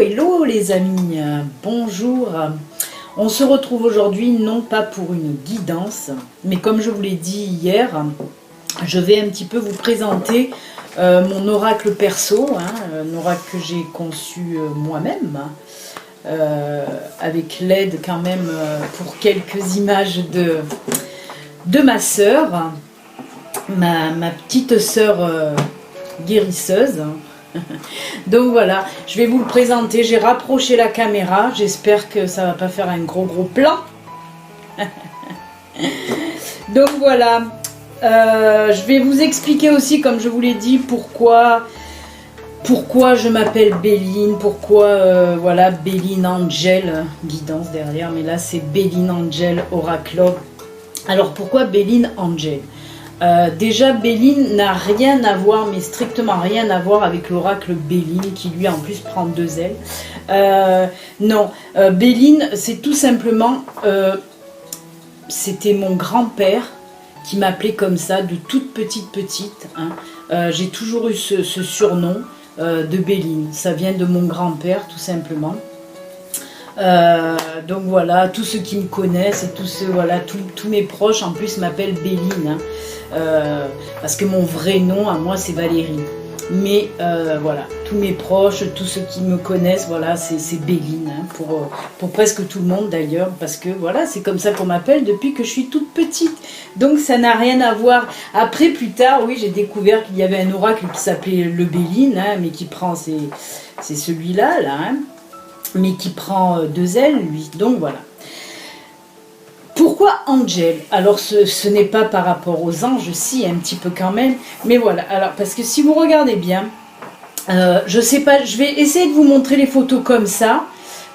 hello les amis, bonjour. On se retrouve aujourd'hui non pas pour une guidance, mais comme je vous l'ai dit hier, je vais un petit peu vous présenter mon oracle perso, un oracle que j'ai conçu moi-même, avec l'aide quand même pour quelques images de ma sœur, ma petite sœur guérisseuse. Donc voilà, je vais vous le présenter. J'ai rapproché la caméra, j'espère que ça va pas faire un gros plan. Donc voilà, je vais vous expliquer aussi, comme je vous l'ai dit, pourquoi je m'appelle Béline, pourquoi voilà, Béline Angel, guidance derrière, mais là c'est Béline Angel Oracle. Alors pourquoi Béline Angel? Déjà Béline n'a rien à voir, mais strictement rien à voir avec l'oracle Béline qui lui en plus prend 2 ailes. Non, Béline c'est tout simplement, c'était mon grand-père qui m'appelait comme ça de toute petite. J'ai toujours eu ce surnom de Béline, ça vient de mon grand-père tout simplement. Donc voilà, tous ceux qui me connaissent et tous ceux, voilà, tous mes proches en plus m'appellent Béline, parce que mon vrai nom à moi c'est Valérie. Mais voilà, tous mes proches, tous ceux qui me connaissent, voilà, c'est Béline, pour presque tout le monde d'ailleurs, parce que voilà, c'est comme ça qu'on m'appelle depuis que je suis toute petite. Donc ça n'a rien à voir. Après, plus tard, oui, j'ai découvert qu'il y avait un oracle qui s'appelait le Béline, mais qui prend, c'est celui-là, mais qui prend 2 ailes, lui. Donc voilà. Pourquoi Angel? Alors ce n'est pas par rapport aux anges, si, un petit peu quand même, mais voilà. Alors parce que si vous regardez bien, je sais pas, je vais essayer de vous montrer les photos comme ça,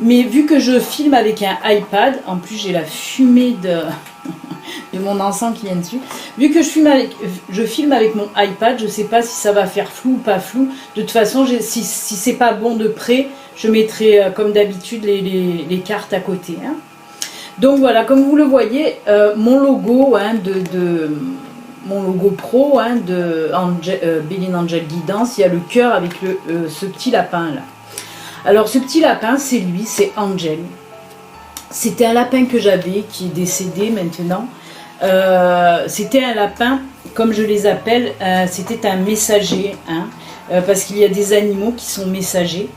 mais vu que je filme avec un iPad, en plus j'ai la fumée de mon encens qui vient dessus, vu que je filme avec mon iPad, je sais pas si ça va faire flou ou pas flou. De toute façon, si c'est pas bon de près, je mettrai comme d'habitude les cartes à côté. Donc voilà, comme vous le voyez, mon logo mon logo pro de Béline Angel Guidance, il y a le cœur avec ce petit lapin là. Alors ce petit lapin, c'est lui, c'est Angel. C'était un lapin que j'avais qui est décédé maintenant. C'était un lapin, comme je les appelle, c'était un messager, parce qu'il y a des animaux qui sont messagers.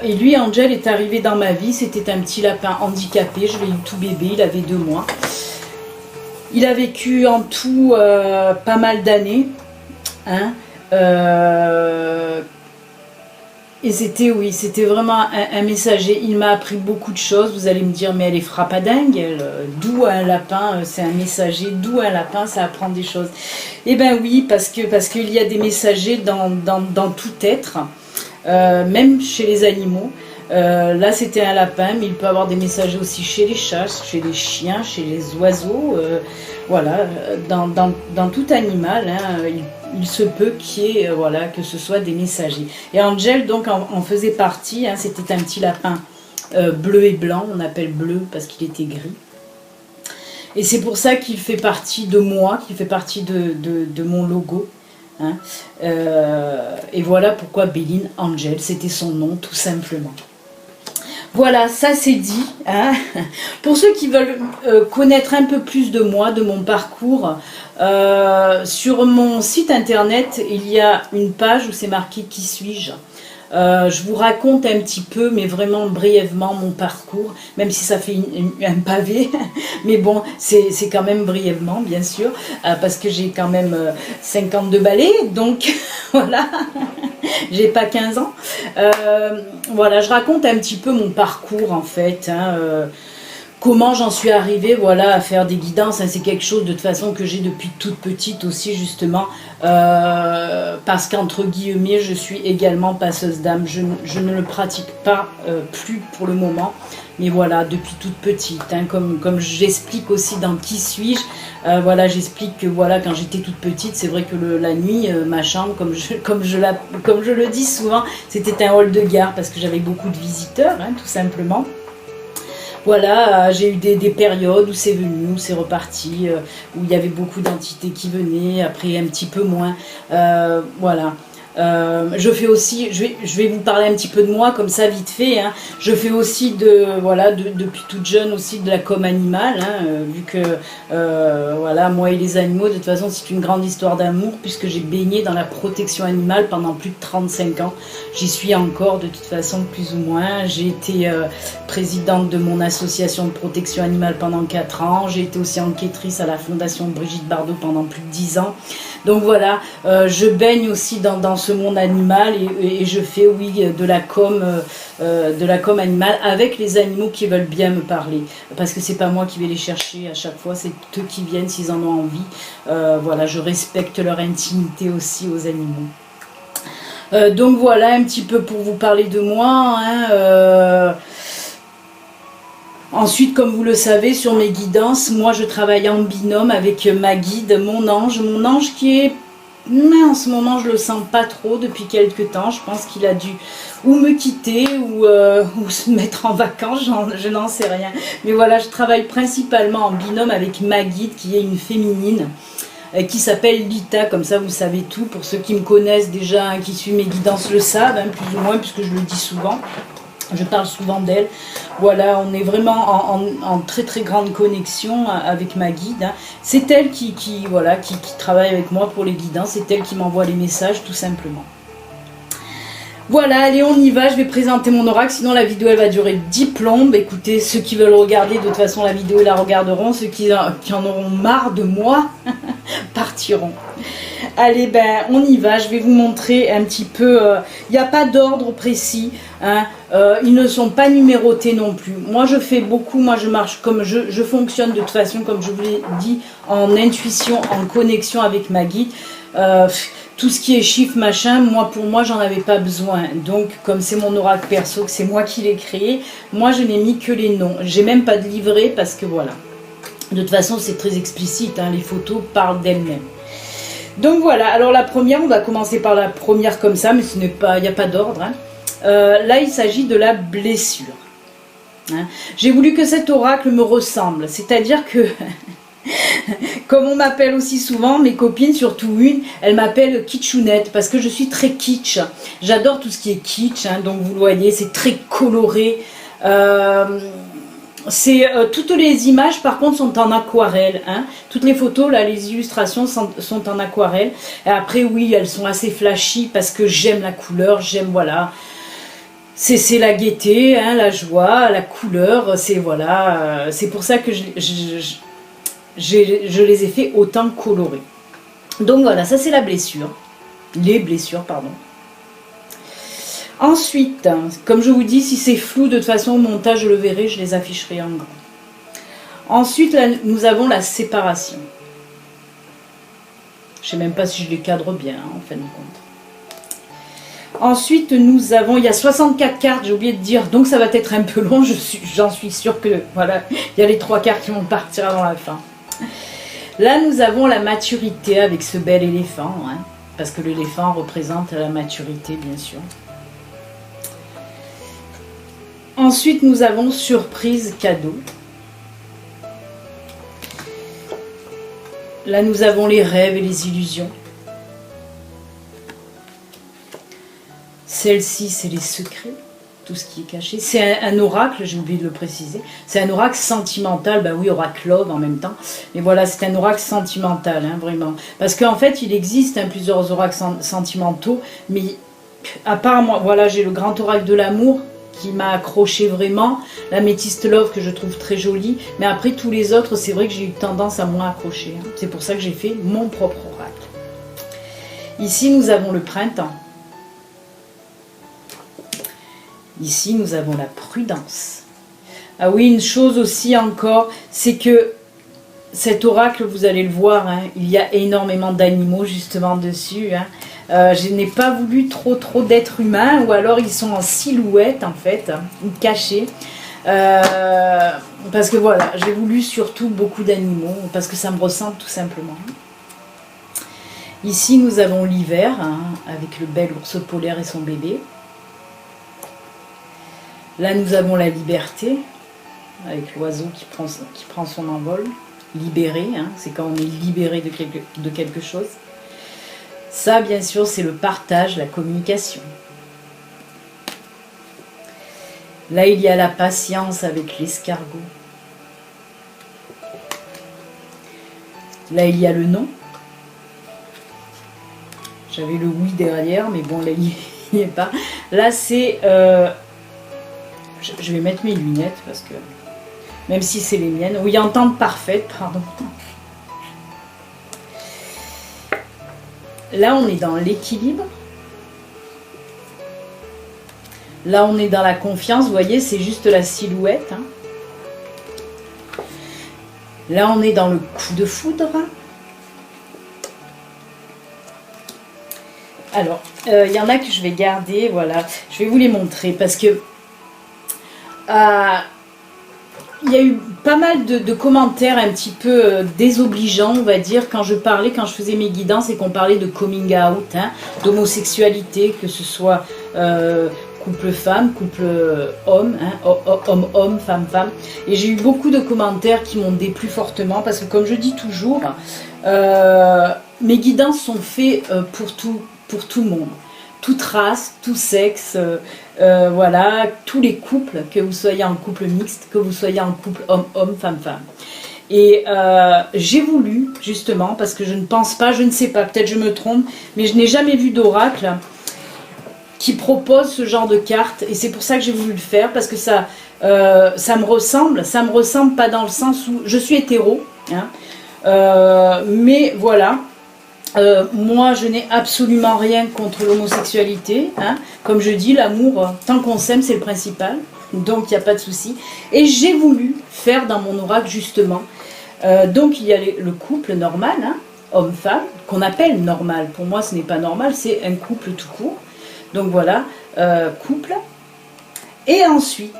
Et lui, Angel, est arrivé dans ma vie. C'était un petit lapin handicapé, je l'ai eu tout bébé, il avait 2 mois. Il a vécu en tout pas mal d'années. Et c'était vraiment un messager. Il m'a appris beaucoup de choses. Vous allez me dire, mais elle est frappadingue, d'où un lapin, c'est un messager, d'où un lapin, ça apprend des choses. Eh bien oui, parce qu'il y a des messagers dans tout être. Même chez les animaux. Là c'était un lapin, mais il peut avoir des messagers aussi chez les chats, chez les chiens, chez les oiseaux, voilà, dans tout animal, il se peut qu'il y ait, voilà, que ce soit des messagers. Et Angel donc en faisait partie, c'était un petit lapin bleu et blanc, on appelle bleu parce qu'il était gris. Et c'est pour ça qu'il fait partie de moi, qu'il fait partie de mon logo. Et voilà pourquoi Béline Angel, c'était son nom tout simplement. Voilà, ça c'est dit. Pour ceux qui veulent connaître un peu plus de moi, de mon parcours, sur mon site internet, il y a une page où c'est marqué « Qui suis-je » Je vous raconte un petit peu, mais vraiment brièvement, mon parcours, même si ça fait un pavé, mais bon, c'est quand même brièvement, bien sûr, parce que j'ai quand même 52 balais, donc voilà, j'ai pas 15 ans. Voilà, je raconte un petit peu mon parcours, en fait, comment j'en suis arrivée, voilà, à faire des guidances. C'est quelque chose de toute façon que j'ai depuis toute petite aussi, justement, parce qu'entre guillemets, je suis également passeuse d'âme. Je ne le pratique pas plus pour le moment, mais voilà, depuis toute petite. Comme j'explique aussi dans Qui suis-je, voilà, j'explique que voilà, quand j'étais toute petite, c'est vrai que la nuit, ma chambre, comme je le dis souvent, c'était un hall de gare parce que j'avais beaucoup de visiteurs, tout simplement. Voilà, j'ai eu des périodes où c'est venu, où c'est reparti, où il y avait beaucoup d'entités qui venaient, après un petit peu moins. Voilà. Je fais aussi, je vais vous parler un petit peu de moi comme ça vite fait. Hein. Je fais aussi depuis toute jeune aussi de la com animale, hein, vu que voilà, moi et les animaux, de toute façon c'est une grande histoire d'amour puisque j'ai baigné dans la protection animale pendant plus de 35 ans. J'y suis encore de toute façon plus ou moins. J'ai été présidente de mon association de protection animale pendant 4 ans. J'ai été aussi enquêtrice à la fondation Brigitte Bardot pendant plus de 10 ans. Donc voilà, je baigne aussi dans ce monde animal et je fais oui de la com animale avec les animaux qui veulent bien me parler, parce que c'est pas moi qui vais les chercher à chaque fois, c'est eux qui viennent s'ils en ont envie. Voilà, je respecte leur intimité aussi aux animaux. Donc voilà un petit peu pour vous parler de moi. Hein, Ensuite, comme vous le savez, sur mes guidances, moi je travaille en binôme avec ma guide, mon ange qui est... Mais en ce moment, je le sens pas trop depuis quelques temps. Je pense qu'il a dû ou me quitter ou se mettre en vacances, je n'en sais rien. Mais voilà, je travaille principalement en binôme avec ma guide qui est une féminine qui s'appelle Lita, comme ça vous savez tout. Pour ceux qui me connaissent déjà, hein, qui suivent mes guidances le savent, hein, plus ou moins, puisque je le dis souvent. Je parle souvent d'elle. Voilà, on est vraiment en très très grande connexion avec ma guide. Hein. C'est elle qui travaille avec moi pour les guidances. C'est elle qui m'envoie les messages tout simplement. Voilà, allez, on y va. Je vais présenter mon oracle. Sinon, la vidéo, elle va durer 10 plombes. Écoutez, ceux qui veulent regarder, de toute façon, la vidéo, ils la regarderont. Ceux qui en auront marre de moi partiront. Allez, ben, on y va. Je vais vous montrer un petit peu. Il n'y a pas d'ordre précis. Hein. Ils ne sont pas numérotés non plus. Moi, je fais beaucoup. Moi, je marche comme je fonctionne de toute façon, comme je vous l'ai dit, en intuition, en connexion avec ma guide. Tout ce qui est chiffre, machin, pour moi, j'en avais pas besoin. Donc, comme c'est mon oracle perso, que c'est moi qui l'ai créé, moi, je n'ai mis que les noms. J'ai même pas de livret parce que voilà. De toute façon, c'est très explicite. Hein, les photos parlent d'elles-mêmes. Donc voilà, alors la première, on va commencer par la première comme ça, mais il n'y a pas d'ordre. Hein. Là, il s'agit de la blessure. Hein. J'ai voulu que cet oracle me ressemble, c'est-à-dire que, comme on m'appelle aussi souvent, mes copines, surtout une, elle m'appelle Kitchounette, parce que je suis très kitsch. J'adore tout ce qui est kitsch, hein, donc vous le voyez, c'est très coloré. Toutes les images par contre sont en aquarelle, hein. Toutes les photos là, les illustrations sont en aquarelle. Et après oui, elles sont assez flashy parce que j'aime la couleur, j'aime voilà. C'est la gaieté, hein, la joie, la couleur, c'est voilà, c'est pour ça que je les ai fait autant colorés. Donc voilà, ça c'est la blessure, les blessures pardon. Ensuite, comme je vous dis, si c'est flou, de toute façon, au montage, je le verrai, je les afficherai en grand. Ensuite, là, nous avons la séparation. Je ne sais même pas si je les cadre bien, hein, en fin de compte. Ensuite, nous avons, il y a 64 cartes, j'ai oublié de dire, donc ça va être un peu long, j'en suis sûre que, voilà, il y a les 3 cartes qui vont partir avant la fin. Là, nous avons la maturité avec ce bel éléphant, hein, parce que l'éléphant représente la maturité, bien sûr. Ensuite, nous avons surprise cadeau. Là, nous avons les rêves et les illusions. Celle-ci, c'est les secrets, tout ce qui est caché. C'est un oracle, j'ai oublié de le préciser. C'est un oracle sentimental, ben oui, oracle love en même temps. Mais voilà, c'est un oracle sentimental, hein, vraiment. Parce qu'en fait, il existe hein, plusieurs oracles sentimentaux, mais à part moi, voilà, j'ai le grand oracle de l'amour, qui m'a accroché vraiment, la métiste love que je trouve très jolie, mais après tous les autres, c'est vrai que j'ai eu tendance à moins accrocher. Hein. C'est pour ça que j'ai fait mon propre oracle. Ici, nous avons le printemps. Ici, nous avons la prudence. Ah oui, une chose aussi encore, c'est que cet oracle, vous allez le voir, hein, il y a énormément d'animaux justement dessus. Hein. Je n'ai pas voulu trop d'êtres humains, ou alors ils sont en silhouette en fait, hein, cachés. Parce que voilà, j'ai voulu surtout beaucoup d'animaux, parce que ça me ressemble tout simplement. Ici nous avons l'hiver, hein, avec le bel ours polaire et son bébé. Là nous avons la liberté, avec l'oiseau qui prend son envol. Libéré, hein, c'est quand on est libéré de quelque chose. Ça, bien sûr, c'est le partage, la communication. Là, il y a la patience avec l'escargot. Là, il y a le non. J'avais le oui derrière, mais bon, là, il n'y est pas. Là, c'est... je vais mettre mes lunettes, parce que... Même si c'est les miennes. Oui, entente parfaite, pardon. Là, on est dans l'équilibre. Là, on est dans la confiance. Vous voyez, c'est juste la silhouette. Hein. Là, on est dans le coup de foudre. Alors, il y en a que je vais garder. Voilà, je vais vous les montrer parce que il y a eu pas mal de commentaires un petit peu désobligeants, on va dire, quand je faisais mes guidances et qu'on parlait de coming out, hein, d'homosexualité, que ce soit couple femme, couple homme, hein, homme, femme. Et j'ai eu beaucoup de commentaires qui m'ont déplu fortement parce que, comme je dis toujours, mes guidances sont faites pour tout le monde. Toute race, tout sexe, voilà, tous les couples, que vous soyez en couple mixte, que vous soyez en couple homme-homme, femme-femme. Et j'ai voulu, justement, parce que je ne pense pas, je ne sais pas, peut-être je me trompe, mais je n'ai jamais vu d'oracle qui propose ce genre de carte, et c'est pour ça que j'ai voulu le faire, parce que ça me ressemble pas dans le sens où je suis hétéro, hein, mais voilà. Moi, je n'ai absolument rien contre l'homosexualité. Hein. Comme je dis, l'amour, tant qu'on s'aime, c'est le principal. Donc, il n'y a pas de souci. Et j'ai voulu faire dans mon oracle, justement. Donc, il y a le couple normal, hein, homme-femme, qu'on appelle normal. Pour moi, ce n'est pas normal, c'est un couple tout court. Donc, voilà, couple. Et ensuite,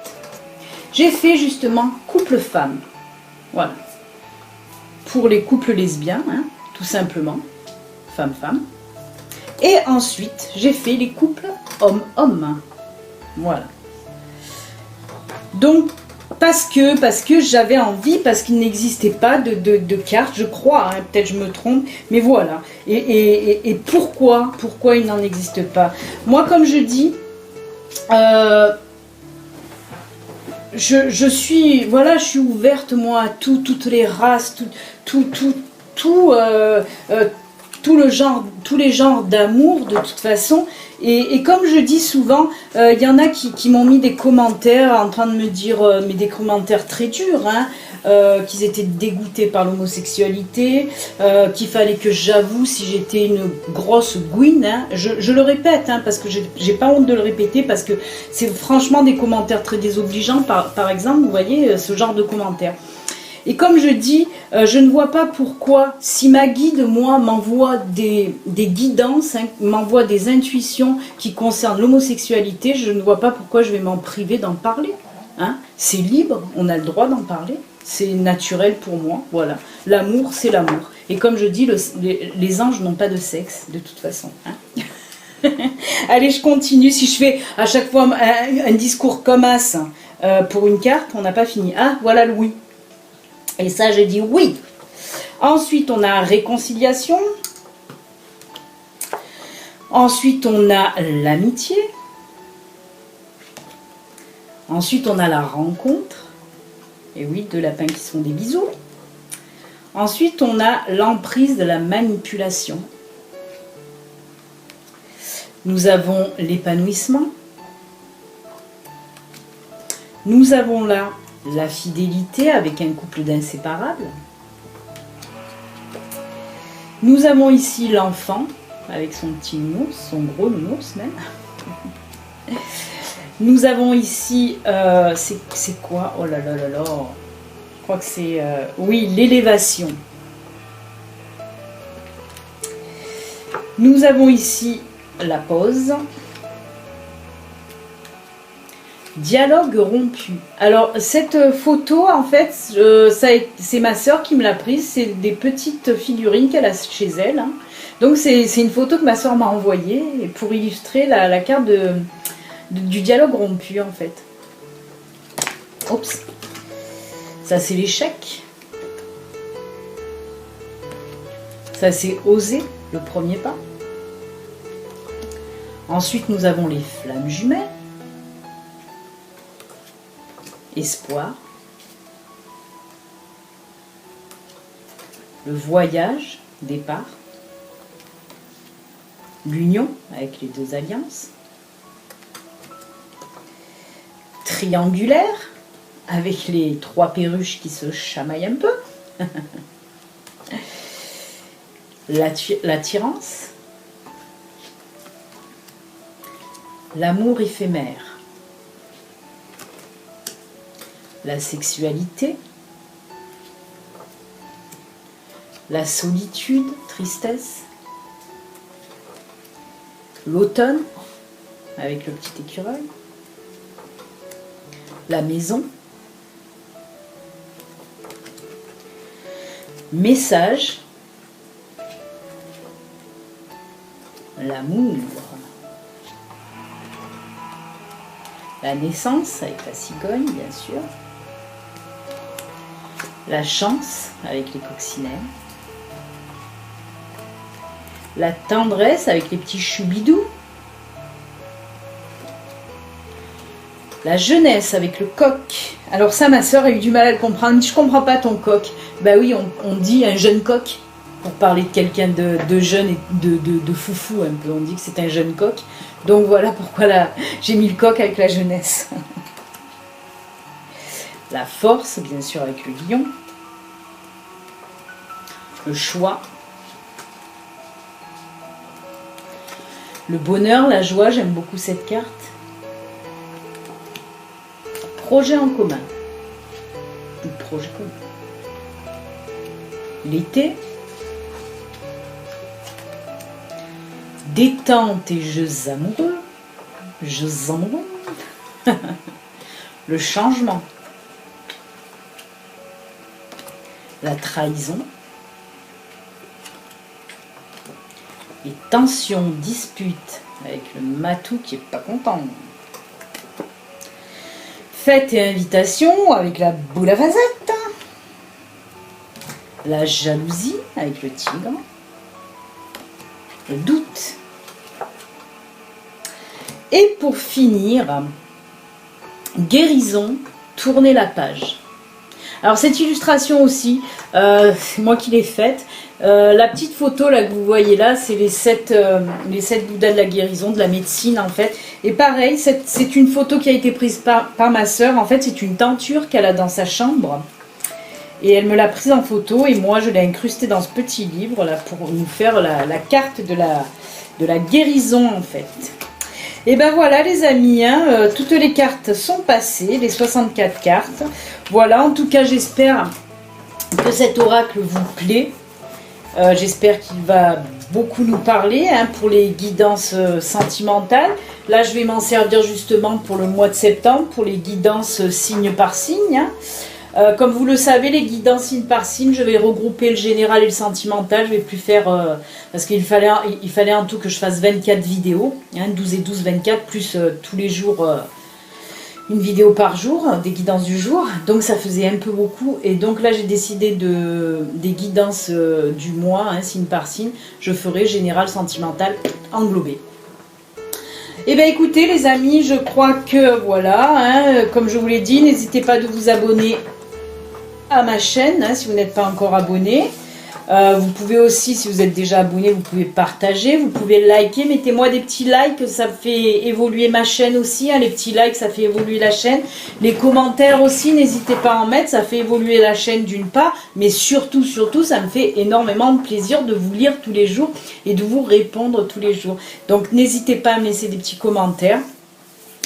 j'ai fait justement couple-femme. Voilà. Pour les couples lesbiens, hein, tout simplement. Femme-femme. Et ensuite, j'ai fait les couples homme-homme. Voilà. Donc, parce que j'avais envie, parce qu'il n'existait pas de carte, je crois, hein, peut-être je me trompe, mais voilà. Et pourquoi il n'en existe pas? Moi, comme je dis, je suis ouverte, moi, à toutes les races, tous les genres d'amour de toute façon, et comme je dis souvent, il y en a qui m'ont mis des commentaires en train de me dire, mais des commentaires très durs, hein, qu'ils étaient dégoûtés par l'homosexualité, qu'il fallait que j'avoue si j'étais une grosse gouine, hein. Je le répète, hein, parce que j'ai pas honte de le répéter, parce que c'est franchement des commentaires très désobligeants, par exemple, vous voyez, ce genre de commentaires. Et comme je dis, je ne vois pas pourquoi, si ma guide, moi, m'envoie des guidances, hein, m'envoie des intuitions qui concernent l'homosexualité, je ne vois pas pourquoi je vais m'en priver d'en parler. Hein. C'est libre, on a le droit d'en parler, c'est naturel pour moi, voilà. L'amour, c'est l'amour. Et comme je dis, les anges n'ont pas de sexe, de toute façon. Hein. Allez, je continue. Si je fais à chaque fois un discours comme as pour une carte, on n'a pas fini. Ah, voilà le oui. Et ça, j'ai dit oui. Ensuite, on a réconciliation. Ensuite, on a l'amitié. Ensuite, on a la rencontre. Et oui, deux lapins qui se font des bisous. Ensuite, on a l'emprise de la manipulation. Nous avons l'épanouissement. Nous avons là la fidélité avec un couple d'inséparables. Nous avons ici l'enfant avec son petit nounours, son gros nounours même. Nous avons ici, c'est quoi? Oh là là là là. Je crois que c'est, oui, l'élévation. Nous avons ici la pause. Dialogue rompu. Alors, cette photo, en fait, c'est ma sœur qui me l'a prise. C'est des petites figurines qu'elle a chez elle. Hein. Donc, c'est une photo que ma sœur m'a envoyée pour illustrer la carte du dialogue rompu, en fait. Oups. Ça, c'est l'échec. Ça, c'est oser, le premier pas. Ensuite, nous avons les flammes jumelles, espoir, le voyage, départ, l'union avec les deux alliances, triangulaire avec les trois perruches qui se chamaillent un peu, l'attirance, l'amour éphémère, la sexualité, la solitude, tristesse, l'automne avec le petit écureuil, la maison, message, l'amour, la naissance avec la cigogne bien sûr, la chance avec les coccinelles, la tendresse avec les petits choubidous, la jeunesse avec le coq. Alors ça, ma soeur a eu du mal à le comprendre. Je comprends pas ton coq. Bah oui, on dit un jeune coq pour parler de quelqu'un de jeune et de foufou un peu. On dit que c'est un jeune coq. Donc voilà pourquoi là j'ai mis le coq avec la jeunesse. La force, bien sûr, avec le lion. Le choix. Le bonheur, la joie, j'aime beaucoup cette carte. Projet en commun. Projet commun. L'été. Détente et jeux amoureux. Jeux amoureux. Le changement. La trahison. Les tensions, disputes avec le matou qui est pas content. Fête et invitation avec la boule à vasette. La jalousie avec le tigre. Le doute. Et pour finir, guérison, tourner la page. Alors cette illustration aussi, c'est moi qui l'ai faite. La petite photo là que vous voyez là, c'est les sept Bouddhas de la guérison, de la médecine en fait. Et pareil, c'est une photo qui a été prise par ma soeur. En fait, c'est une tenture qu'elle a dans sa chambre. Et elle me l'a prise en photo et moi je l'ai incrustée dans ce petit livre là pour nous faire la carte de la guérison en fait. Et ben voilà les amis, hein, toutes les cartes sont passées, les 64 cartes. Voilà, en tout cas j'espère que cet oracle vous plaît. J'espère qu'il va beaucoup nous parler hein, pour les guidances sentimentales. Là je vais m'en servir justement pour le mois de septembre, pour les guidances signe par signe. Hein. Comme vous le savez, les guidances signe par signe, je vais regrouper le général et le sentimental. Je vais plus faire... parce qu'il fallait en tout que je fasse 24 vidéos. Hein, 12 et 12, 24, plus tous les jours, une vidéo par jour, des guidances du jour. Donc ça faisait un peu beaucoup. Et donc là, j'ai décidé des guidances du mois, hein, signe par signe. Je ferai général, sentimental, englobé. Eh bien écoutez les amis, je crois que voilà, hein, comme je vous l'ai dit, n'hésitez pas de vous abonner à ma chaîne hein, si vous n'êtes pas encore abonné. Vous pouvez aussi, si vous êtes déjà abonné, vous pouvez partager, vous pouvez liker, mettez-moi des petits likes, ça fait évoluer ma chaîne aussi, hein, les petits likes ça fait évoluer la chaîne, les commentaires aussi, n'hésitez pas à en mettre, ça fait évoluer la chaîne d'une part, mais surtout, ça me fait énormément de plaisir de vous lire tous les jours et de vous répondre tous les jours. Donc n'hésitez pas à me laisser des petits commentaires.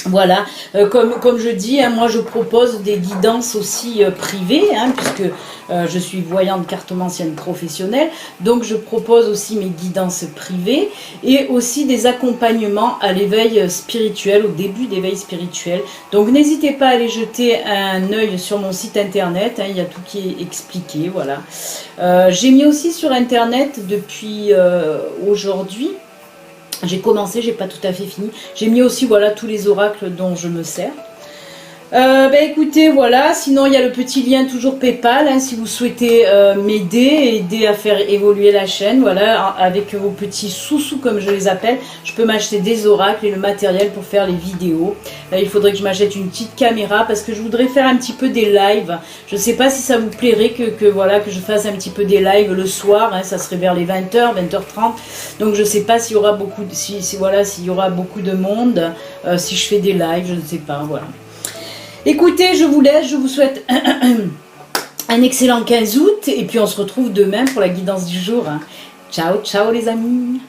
Voilà, comme je dis, hein, moi je propose des guidances aussi privées, hein, puisque je suis voyante cartomancienne professionnelle, donc je propose aussi mes guidances privées et aussi des accompagnements à l'éveil spirituel, au début d'éveil spirituel. Donc n'hésitez pas à aller jeter un œil sur mon site internet, hein, il y a tout qui est expliqué, voilà. J'ai mis aussi sur internet depuis aujourd'hui. J'ai commencé, j'ai pas tout à fait fini. J'ai mis aussi voilà tous les oracles dont je me sers. Écoutez, voilà, sinon il y a le petit lien toujours PayPal, hein, si vous souhaitez m'aider, aider à faire évoluer la chaîne, voilà, avec vos petits sous-sous comme je les appelle, je peux m'acheter des oracles et le matériel pour faire les vidéos. Il faudrait que je m'achète une petite caméra parce que je voudrais faire un petit peu des lives. Je ne sais pas si ça vous plairait voilà, que je fasse un petit peu des lives le soir, hein, ça serait vers les 20h, 20h30, donc je ne sais pas s'il y aura beaucoup, s'il y aura beaucoup de monde, si je fais des lives, je ne sais pas, voilà. Écoutez, je vous laisse, je vous souhaite un excellent 15 août et puis on se retrouve demain pour la guidance du jour. Ciao, ciao les amis.